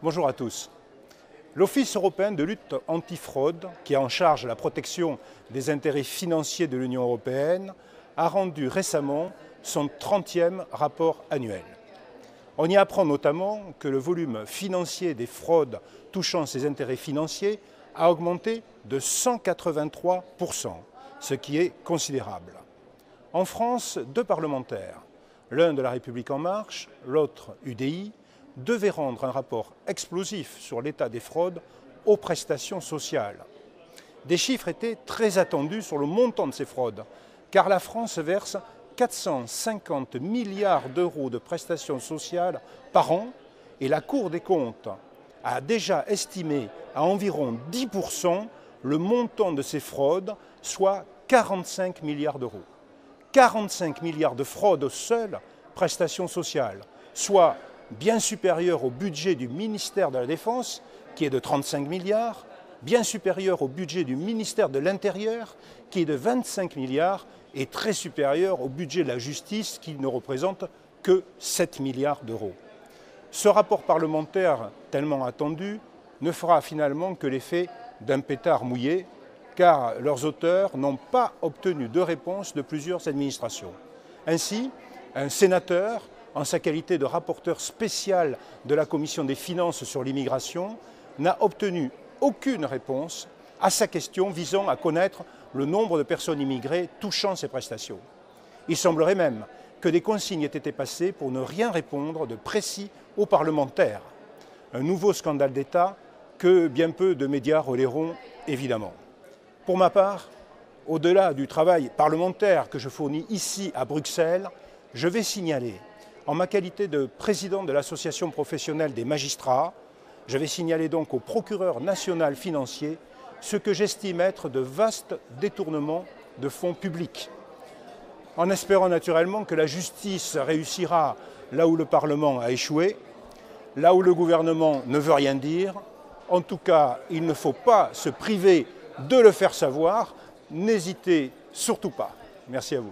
Bonjour à tous. L'Office européen de lutte antifraude, qui est en charge de la protection des intérêts financiers de l'Union européenne, a rendu récemment son 30e rapport annuel. On y apprend notamment que le volume financier des fraudes touchant ces intérêts financiers a augmenté de 183%, ce qui est considérable. En France, deux parlementaires, l'un de La République En Marche, l'autre UDI, devaient rendre un rapport explosif sur l'état des fraudes aux prestations sociales. Des chiffres étaient très attendus sur le montant de ces fraudes, car la France verse 450 milliards d'euros de prestations sociales par an et la Cour des comptes a déjà estimé à environ 10% le montant de ces fraudes, soit 45 milliards d'euros. 45 milliards de fraudes aux seules prestations sociales, soit bien supérieur au budget du ministère de la Défense, qui est de 35 milliards, bien supérieur au budget du ministère de l'Intérieur, qui est de 25 milliards, et très supérieur au budget de la justice, qui ne représente que 7 milliards d'euros. Ce rapport parlementaire, tellement attendu, ne fera finalement que l'effet d'un pétard mouillé, car leurs auteurs n'ont pas obtenu de réponse de plusieurs administrations. Ainsi, un sénateur, en sa qualité de rapporteur spécial de la Commission des finances sur l'immigration, n'a obtenu aucune réponse à sa question visant à connaître le nombre de personnes immigrées touchant ces prestations. Il semblerait même que des consignes aient été passées pour ne rien répondre de précis aux parlementaires. Un nouveau scandale d'État que bien peu de médias relayeront évidemment. Pour ma part, au-delà du travail parlementaire que je fournis ici à Bruxelles, je vais signaler, en ma qualité de président de l'Association professionnelle des magistrats, je vais signaler donc au procureur national financier ce que j'estime être de vastes détournements de fonds publics. En espérant naturellement que la justice réussira là où le Parlement a échoué, là où le gouvernement ne veut rien dire. En tout cas, il ne faut pas se priver de le faire savoir. N'hésitez surtout pas. Merci à vous.